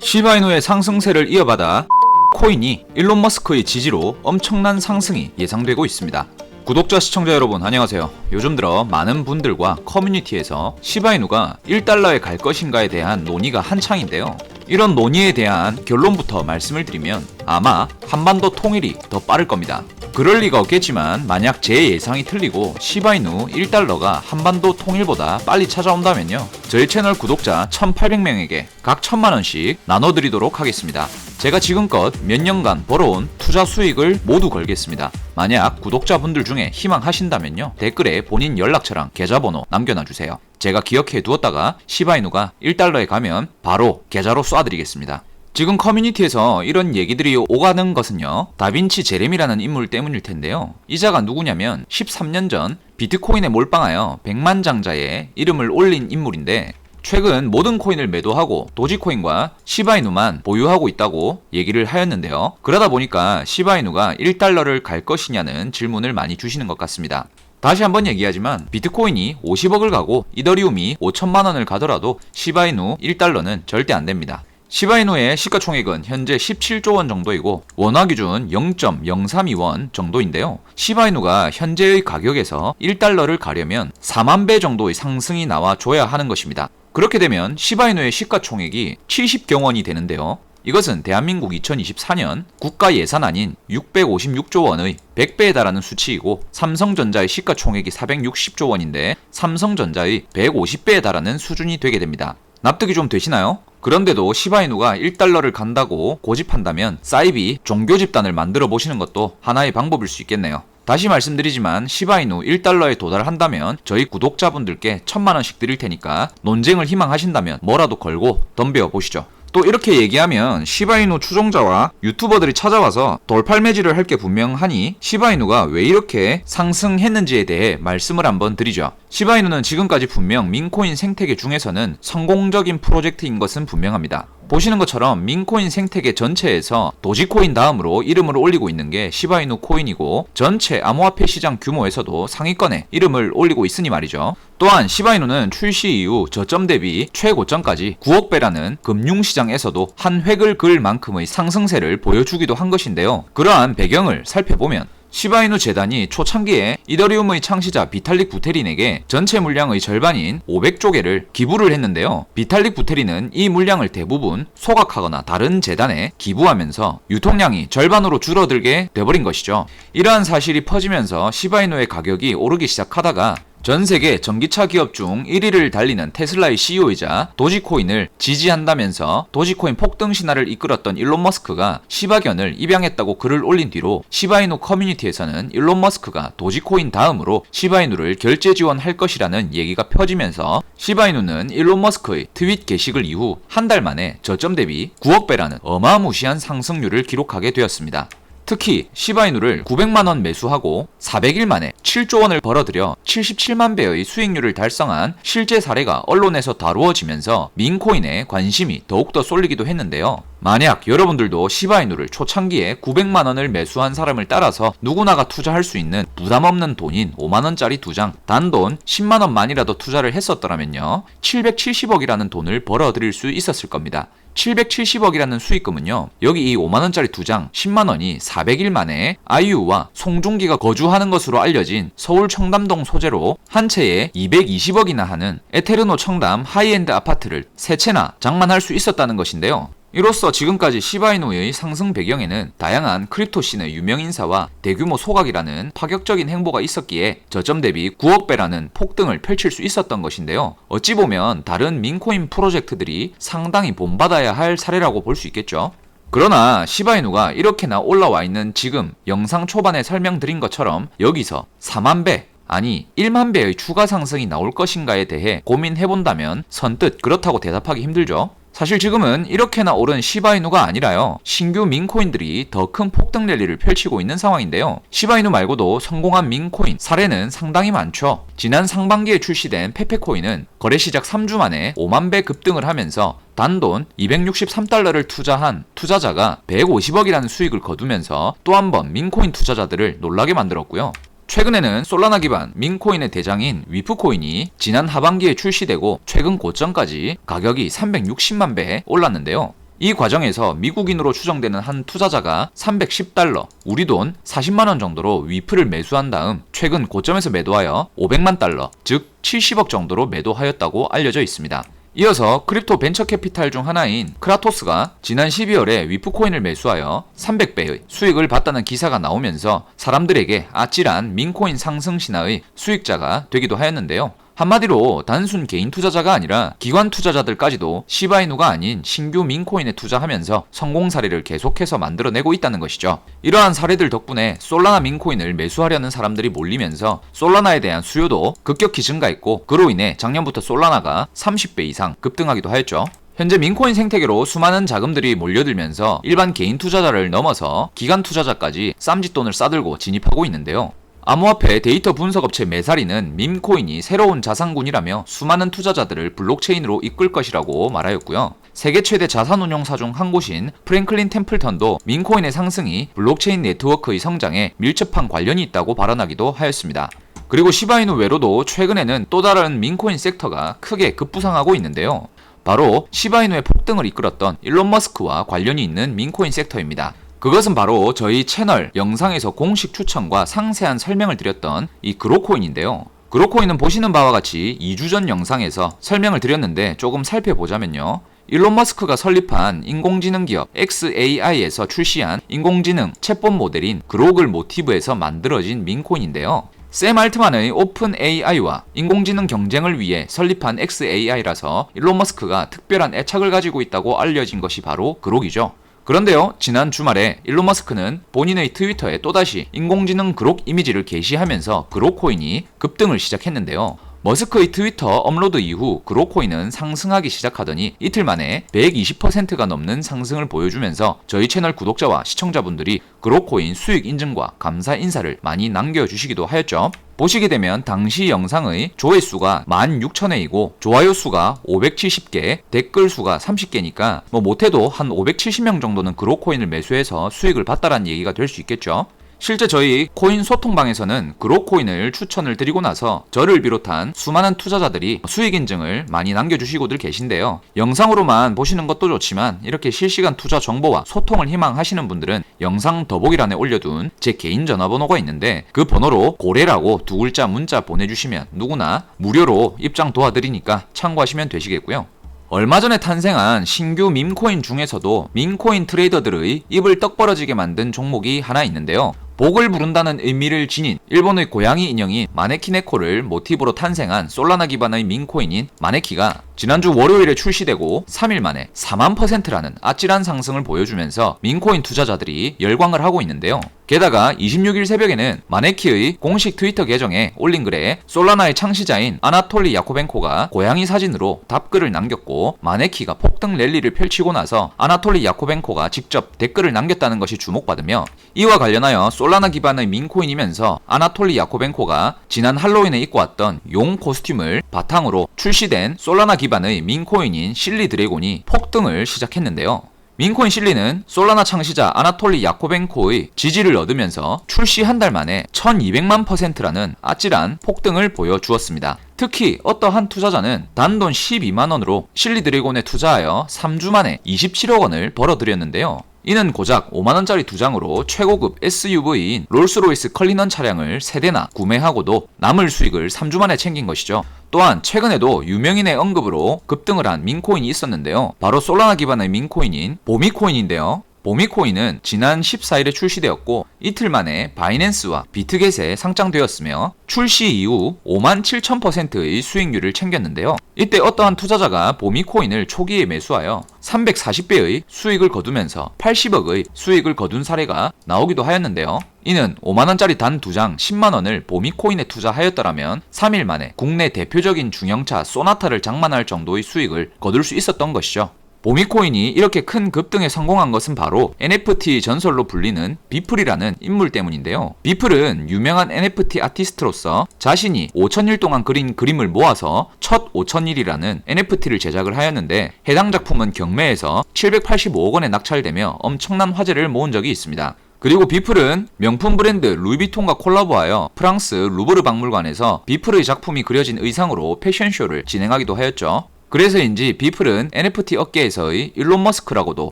시바이누의 상승세를 이어받아 코인이 일론 머스크의 지지로 엄청난 상승이 예상되고 있습니다. 구독자 시청자 여러분 안녕하세요. 요즘 들어 많은 분들과 커뮤니티에서 시바이누가 1달러에 갈 것인가에 대한 논의가 한창인데요. 이런 논의에 대한 결론부터 말씀을 드리면 아마 한반도 통일이 더 빠를 겁니다. 그럴 리가 없겠지만 만약 제 예상이 틀리고 시바이누 1달러가 한반도 통일보다 빨리 찾아온다면요, 저희 채널 구독자 1800명에게 각 1000만원씩 나눠드리도록 하겠습니다. 제가 지금껏 몇 년간 벌어온 투자 수익을 모두 걸겠습니다. 만약 구독자분들 중에 희망하신다면요, 댓글에 본인 연락처랑 계좌번호 남겨놔주세요. 제가 기억해 두었다가 시바이누가 1달러에 가면 바로 계좌로 쏴드리겠습니다. 지금 커뮤니티에서 이런 얘기들이 오가는 것은요, 다빈치 제레미라는 인물 때문일 텐데요. 이자가 누구냐면 13년 전 비트코인에 몰빵하여 백만장자의 이름을 올린 인물인데, 최근 모든 코인을 매도하고 도지코인과 시바이누만 보유하고 있다고 얘기를 하였는데요. 그러다 보니까 시바이누가 1달러를 갈 것이냐는 질문을 많이 주시는 것 같습니다. 다시 한번 얘기하지만 비트코인이 50억을 가고 이더리움이 5천만원을 가더라도 시바이누 1달러는 절대 안 됩니다. 시바이누의 시가총액은 현재 17조 원 정도이고 원화 기준 0.032원 정도인데요. 시바이누가 현재의 가격에서 1달러를 가려면 4만 배 정도의 상승이 나와줘야 하는 것입니다. 그렇게 되면 시바이누의 시가총액이 70경 원이 되는데요. 이것은 대한민국 2024년 국가 예산안인 656조 원의 100배에 달하는 수치이고, 삼성전자의 시가총액이 460조 원인데 삼성전자의 150배에 달하는 수준이 되게 됩니다. 납득이 좀 되시나요? 그런데도 시바이누가 1달러를 간다고 고집한다면 사이비 종교 집단을 만들어 보시는 것도 하나의 방법일 수 있겠네요. 다시 말씀드리지만 시바이누 1달러에 도달한다면 저희 구독자분들께 1000만원씩 드릴 테니까 논쟁을 희망하신다면 뭐라도 걸고 덤벼 보시죠. 또 이렇게 얘기하면 시바이누 추종자와 유튜버들이 찾아와서 돌팔매질을 할 게 분명하니 시바이누가 왜 이렇게 상승했는지에 대해 말씀을 한번 드리죠. 시바이누는 지금까지 분명 민코인 생태계 중에서는 성공적인 프로젝트인 것은 분명합니다. 보시는 것처럼 민코인 생태계 전체에서 도지코인 다음으로 이름을 올리고 있는 게 시바이누 코인이고, 전체 암호화폐 시장 규모에서도 상위권에 이름을 올리고 있으니 말이죠. 또한 시바이누는 출시 이후 저점 대비 최고점까지 9억 배라는 금융시장에서도 한 획을 그을 만큼의 상승세를 보여주기도 한 것인데요. 그러한 배경을 살펴보면 시바이누 재단이 초창기에 이더리움의 창시자 비탈릭 부테린에게 전체 물량의 절반인 500조 개를 기부를 했는데요. 비탈릭 부테린은 이 물량을 대부분 소각하거나 다른 재단에 기부하면서 유통량이 절반으로 줄어들게 돼버린 것이죠. 이러한 사실이 퍼지면서 시바이누의 가격이 오르기 시작하다가 전 세계 전기차 기업 중 1위를 달리는 테슬라의 CEO이자 도지코인을 지지한다면서 도지코인 폭등 신화를 이끌었던 일론 머스크가 시바견을 입양했다고 글을 올린 뒤로 시바이누 커뮤니티에서는 일론 머스크가 도지코인 다음으로 시바이누를 결제 지원할 것이라는 얘기가 펴지면서 시바이누는 일론 머스크의 트윗 게시글 이후 한 달 만에 저점 대비 9억 배라는 어마무시한 상승률을 기록하게 되었습니다. 특히 시바이누를 900만원 매수하고 400일 만에 7조 원을 벌어들여 77만 배의 수익률을 달성한 실제 사례가 언론에서 다루어지면서 민코인에 관심이 더욱더 쏠리기도 했는데요. 만약 여러분들도 시바이누를 초창기에 900만원을 매수한 사람을 따라서 누구나가 투자할 수 있는 부담없는 돈인 5만원짜리 2장, 단돈 10만원만이라도 투자를 했었더라면요, 770억이라는 돈을 벌어들일 수 있었을 겁니다. 770억이라는 수익금은요, 여기 이 5만원짜리 2장 10만원이 400일 만에 아이유와 송중기가 거주하는 것으로 알려진 서울 청담동 소재로 한 채에 220억이나 하는 에테르노 청담 하이엔드 아파트를 3채나 장만할 수 있었다는 것인데요. 이로써 지금까지 시바이누의 상승 배경에는 다양한 크립토씬의 유명인사와 대규모 소각이라는 파격적인 행보가 있었기에 저점 대비 9억 배라는 폭등을 펼칠 수 있었던 것인데요. 어찌 보면 다른 민코인 프로젝트들이 상당히 본받아야 할 사례라고 볼 수 있겠죠. 그러나 시바이누가 이렇게나 올라와 있는 지금 영상 초반에 설명드린 것처럼 여기서 4만 배, 아니 1만 배의 추가 상승이 나올 것인가에 대해 고민해본다면 선뜻 그렇다고 대답하기 힘들죠. 사실 지금은 이렇게나 오른 시바이누가 아니라요, 신규 민코인들이 더 큰 폭등 랠리를 펼치고 있는 상황인데요. 시바이누 말고도 성공한 민코인 사례는 상당히 많죠. 지난 상반기에 출시된 페페코인은 거래 시작 3주 만에 5만 배 급등을 하면서 단돈 263달러를 투자한 투자자가 150억이라는 수익을 거두면서 또 한 번 민코인 투자자들을 놀라게 만들었고요. 최근에는 솔라나 기반 민코인의 대장인 위프코인이 지난 하반기에 출시되고 최근 고점까지 가격이 360만 배에 올랐는데요. 이 과정에서 미국인으로 추정되는 한 투자자가 310달러, 우리 돈 40만원 정도로 위프를 매수한 다음 최근 고점에서 매도하여 500만 달러, 즉 70억 정도로 매도하였다고 알려져 있습니다. 이어서 크립토 벤처 캐피탈 중 하나인 크라토스가 지난 12월에 위프코인을 매수하여 300배의 수익을 봤다는 기사가 나오면서 사람들에게 아찔한 민코인 상승 신화의 수익자가 되기도 하였는데요. 한마디로 단순 개인 투자자가 아니라 기관 투자자들까지도 시바이누가 아닌 신규 민코인에 투자하면서 성공 사례를 계속해서 만들어내고 있다는 것이죠. 이러한 사례들 덕분에 솔라나 민코인을 매수하려는 사람들이 몰리면서 솔라나에 대한 수요도 급격히 증가했고, 그로 인해 작년부터 솔라나가 30배 이상 급등하기도 하였죠. 현재 민코인 생태계로 수많은 자금들이 몰려들면서 일반 개인 투자자를 넘어서 기관 투자자까지 쌈짓돈을 싸들고 진입하고 있는데요. 암호화폐 데이터 분석업체 메사리는 밈코인이 새로운 자산군이라며 수많은 투자자들을 블록체인으로 이끌 것이라고 말하였고요. 세계 최대 자산운용사 중 한 곳인 프랭클린 템플턴도 밈코인의 상승이 블록체인 네트워크의 성장에 밀접한 관련이 있다고 발언하기도 하였습니다. 그리고 시바이누 외로도 최근에는 또 다른 밈코인 섹터가 크게 급부상하고 있는데요. 바로 시바이누의 폭등을 이끌었던 일론 머스크와 관련이 있는 밈코인 섹터입니다. 그것은 바로 저희 채널 영상에서 공식 추천과 상세한 설명을 드렸던 이 그로코인인데요. 그로코인은 보시는 바와 같이 2주 전 영상에서 설명을 드렸는데 조금 살펴보자면요. 일론 머스크가 설립한 인공지능 기업 xAI에서 출시한 인공지능 챗봇 모델인 그록을 모티브에서 만들어진 민코인인데요. 샘 알트만의 오픈 AI와 인공지능 경쟁을 위해 설립한 xAI라서 일론 머스크가 특별한 애착을 가지고 있다고 알려진 것이 바로 그록이죠. 그런데요, 지난 주말에 일론 머스크는 본인의 트위터에 또다시 인공지능 그록 이미지를 게시하면서 그록코인이 급등을 시작했는데요. 머스크의 트위터 업로드 이후 그록코인은 상승하기 시작하더니 이틀 만에 120%가 넘는 상승을 보여주면서 저희 채널 구독자와 시청자분들이 그록코인 수익 인증과 감사 인사를 많이 남겨주시기도 하였죠. 보시게 되면 당시 영상의 조회수가 16,000회이고 좋아요 수가 570개, 댓글 수가 30개니까 못해도 한 570명 정도는 그록코인을 매수해서 수익을 봤다라는 얘기가 될 수 있겠죠. 실제 저희 코인 소통방에서는 그록코인을 추천을 드리고 나서 저를 비롯한 수많은 투자자들이 수익 인증을 많이 남겨주시고들 계신데요. 영상으로만 보시는 것도 좋지만 이렇게 실시간 투자 정보와 소통을 희망하시는 분들은 영상 더보기란에 올려둔 제 개인 전화번호가 있는데 그 번호로 고래라고 두 글자 문자 보내주시면 누구나 무료로 입장 도와드리니까 참고하시면 되시겠고요. 얼마 전에 탄생한 신규 밈코인 중에서도 밈코인 트레이더들의 입을 떡 벌어지게 만든 종목이 하나 있는데요. 복을 부른다는 의미를 지닌 일본의 고양이 인형인 마네키네코를 모티브로 탄생한 솔라나 기반의 밈코인인 마네키가 지난주 월요일에 출시되고 3일 만에 4만%라는 아찔한 상승을 보여주면서 밈코인 투자자들이 열광을 하고 있는데요. 게다가 26일 새벽에는 마네키의 공식 트위터 계정에 올린 글에 솔라나의 창시자인 아나톨리 야코벤코가 고양이 사진으로 답글을 남겼고, 마네키가 폭등 랠리를 펼치고 나서 아나톨리 야코벤코가 직접 댓글을 남겼다는 것이 주목받으며, 이와 관련하여 솔라나 기반의 밈코인이면서 아나톨리 야코벤코가 지난 할로윈에 입고 왔던 용 코스튬을 바탕으로 출시된 솔라나 기반의 밈코인인 실리 드래곤이 폭등을 시작했는데요. 민코인 실리는 솔라나 창시자 아나톨리 야코벤코의 지지를 얻으면서 출시 한 달 만에 1200만%라는 아찔한 폭등을 보여주었습니다. 특히 어떠한 투자자는 단돈 12만원으로 실리 드래곤에 투자하여 3주 만에 27억 원을 벌어들였는데요. 이는 고작 5만원짜리 2장으로 최고급 SUV인 롤스로이스 컬리넌 차량을 3대나 구매하고도 남을 수익을 3주 만에 챙긴 것이죠. 또한 최근에도 유명인의 언급으로 급등을 한 민코인이 있었는데요. 바로 솔라나 기반의 민코인인 보미코인인데요. 보미코인은 지난 14일에 출시되었고 이틀 만에 바이낸스와 비트겟에 상장되었으며 출시 이후 57,000%의 수익률을 챙겼는데요. 이때 어떠한 투자자가 보미코인을 초기에 매수하여 340배의 수익을 거두면서 80억의 수익을 거둔 사례가 나오기도 하였는데요. 이는 5만원짜리 단 2장 10만원을 보미코인에 투자하였더라면 3일 만에 국내 대표적인 중형차 소나타를 장만할 정도의 수익을 거둘 수 있었던 것이죠. 보미코인이 이렇게 큰 급등에 성공한 것은 바로 NFT 전설로 불리는 비플이라는 인물 때문인데요. 비플은 유명한 NFT 아티스트로서 자신이 5,000일 동안 그린 그림을 모아서 첫 5,000일이라는 NFT를 제작을 하였는데 해당 작품은 경매에서 785억 원에 낙찰되며 엄청난 화제를 모은 적이 있습니다. 그리고 비플은 명품 브랜드 루이비통과 콜라보하여 프랑스 루브르 박물관에서 비플의 작품이 그려진 의상으로 패션쇼를 진행하기도 하였죠. 그래서인지 비플은 NFT 업계에서의 일론 머스크라고도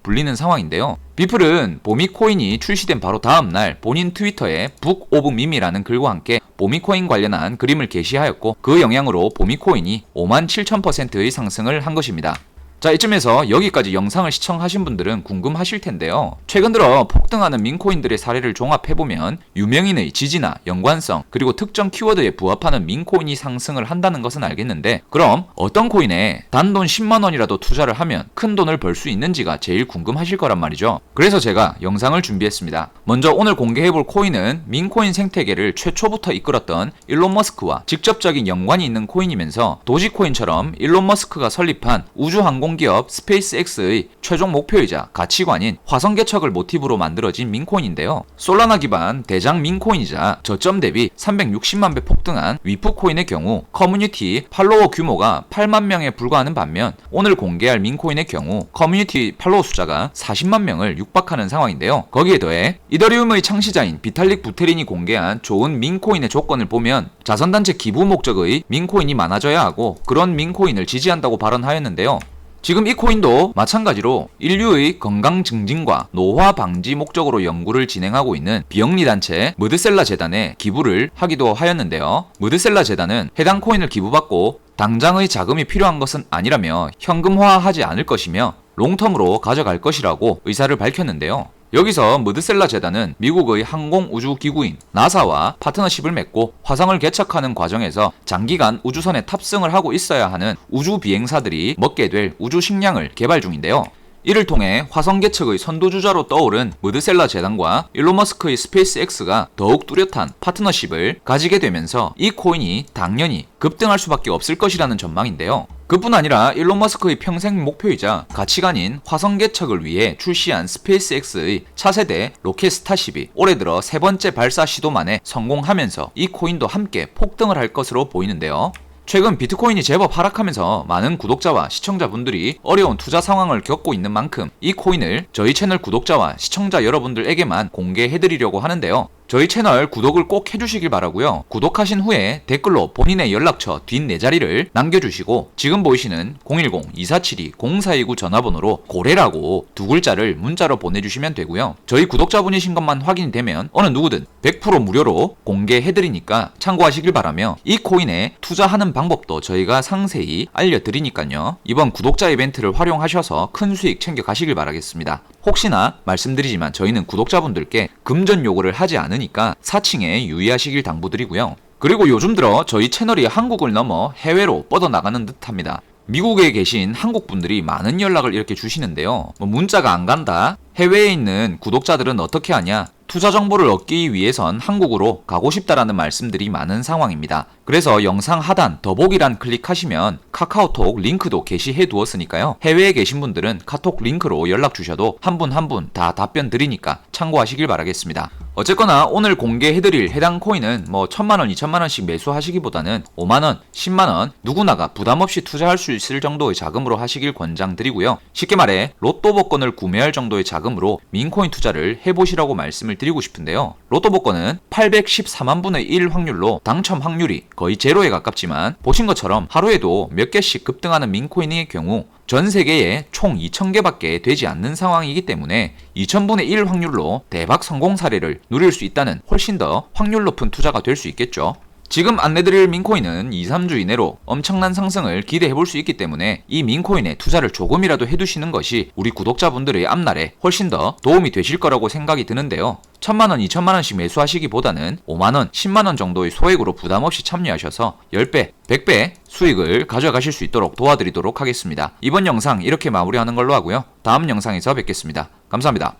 불리는 상황인데요. 비플은 보미코인이 출시된 바로 다음날 본인 트위터에 북 오브 밈이라는 글과 함께 보미코인 관련한 그림을 게시하였고 그 영향으로 보미코인이 57,000%의 상승을 한 것입니다. 자, 이쯤에서 여기까지 영상을 시청하신 분들은 궁금하실 텐데요. 최근 들어 폭등하는 민코인들의 사례를 종합해보면 유명인의 지지나 연관성 그리고 특정 키워드에 부합하는 민코인이 상승을 한다는 것은 알겠는데 그럼 어떤 코인에 단돈 10만원이라도 투자를 하면 큰 돈을 벌 수 있는지가 제일 궁금하실 거란 말이죠. 그래서 제가 영상을 준비했습니다. 먼저 오늘 공개해볼 코인은 민코인 생태계를 최초부터 이끌었던 일론 머스크와 직접적인 연관이 있는 코인이면서 도지코인처럼 일론 머스크가 설립한 우주항공 기업 스페이스X의 최종 목표이자 가치관인 화성 개척을 모티브로 만들어진 민코인인데요. 솔라나 기반 대장 민코인이자 저점 대비 360만 배 폭등한 위프코인의 경우 커뮤니티 팔로워 규모가 8만 명에 불과하는 반면 오늘 공개할 민코인의 경우 커뮤니티 팔로워 숫자가 40만 명을 육박하는 상황인데요. 거기에 더해 이더리움의 창시자인 비탈릭 부테린이 공개한 좋은 민코인의 조건을 보면 자선단체 기부 목적의 민코인이 많아져야 하고 그런 민코인을 지지한다고 발언하였는데요. 지금 이 코인도 마찬가지로 인류의 건강 증진과 노화 방지 목적으로 연구를 진행하고 있는 비영리 단체 머드셀라 재단에 기부를 하기도 하였는데요. 머드셀라 재단은 해당 코인을 기부받고 당장의 자금이 필요한 것은 아니라며 현금화하지 않을 것이며 롱텀으로 가져갈 것이라고 의사를 밝혔는데요. 여기서 머드셀라 재단은 미국의 항공우주기구인 나사와 파트너십을 맺고 화성을 개척하는 과정에서 장기간 우주선에 탑승을 하고 있어야 하는 우주 비행사들이 먹게 될 우주 식량을 개발 중인데요. 이를 통해 화성 개척의 선도주자로 떠오른 머드셀라 재단과 일론 머스크의 스페이스X가 더욱 뚜렷한 파트너십을 가지게 되면서 이 코인이 당연히 급등할 수밖에 없을 것이라는 전망인데요. 그뿐 아니라 일론 머스크의 평생 목표이자 가치관인 화성 개척을 위해 출시한 스페이스X의 차세대 로켓 스타쉽이 올해 들어 세 번째 발사 시도 만에 성공하면서 이 코인도 함께 폭등을 할 것으로 보이는데요. 최근 비트코인이 제법 하락하면서 많은 구독자와 시청자분들이 어려운 투자 상황을 겪고 있는 만큼 이 코인을 저희 채널 구독자와 시청자 여러분들에게만 공개해드리려고 하는데요. 저희 채널 구독을 꼭 해주시길 바라고요. 구독하신 후에 댓글로 본인의 연락처 뒷 4자리를 남겨주시고 지금 보이시는 010-2472-0429 전화번호로 고래라고 두 글자를 문자로 보내주시면 되고요. 저희 구독자분이신 것만 확인이 되면 어느 누구든 100% 무료로 공개해드리니까 참고하시길 바라며 이 코인에 투자하는 방법도 저희가 상세히 알려드리니까요. 이번 구독자 이벤트를 활용하셔서 큰 수익 챙겨가시길 바라겠습니다. 혹시나 말씀드리지만 저희는 구독자분들께 금전 요구를 하지 않으니까 사칭에 유의하시길 당부드리고요. 그리고 요즘 들어 저희 채널이 한국을 넘어 해외로 뻗어나가는 듯합니다. 미국에 계신 한국분들이 많은 연락을 이렇게 주시는데요. 문자가 안 간다? 해외에 있는 구독자들은 어떻게 하냐? 투자 정보를 얻기 위해선 한국으로 가고 싶다라는 말씀들이 많은 상황입니다. 그래서 영상 하단 더보기란 클릭하시면 카카오톡 링크도 게시해 두었으니까요. 해외에 계신 분들은 카톡 링크로 연락 주셔도 한 분 한 분 다 답변 드리니까 참고하시길 바라겠습니다. 어쨌거나 오늘 공개해드릴 해당 코인은 1,000만원, 2,000만원씩 매수하시기보다는 5만원, 10만원 누구나가 부담없이 투자할 수 있을 정도의 자금으로 하시길 권장드리고요. 쉽게 말해 로또 복권을 구매할 정도의 자금으로 민코인 투자를 해보시라고 말씀을 드리고 싶은데요. 로또 복권은 814만 분의 1 확률로 당첨 확률이 거의 제로에 가깝지만 보신 것처럼 하루에도 몇 개씩 급등하는 민코인의 경우 전 세계에 총 2,000개밖에 되지 않는 상황이기 때문에 2,000분의 1 확률로 대박 성공 사례를 누릴 수 있다는 훨씬 더 확률 높은 투자가 될 수 있겠죠. 지금 안내드릴 민코인은 2-3주 이내로 엄청난 상승을 기대해볼 수 있기 때문에 이 민코인에 투자를 조금이라도 해두시는 것이 우리 구독자분들의 앞날에 훨씬 더 도움이 되실 거라고 생각이 드는데요. 1,000만원, 2,000만원씩 매수하시기보다는 5만원, 10만원 정도의 소액으로 부담없이 참여하셔서 10배, 100배 수익을 가져가실 수 있도록 도와드리도록 하겠습니다. 이번 영상 이렇게 마무리하는 걸로 하고요. 다음 영상에서 뵙겠습니다. 감사합니다.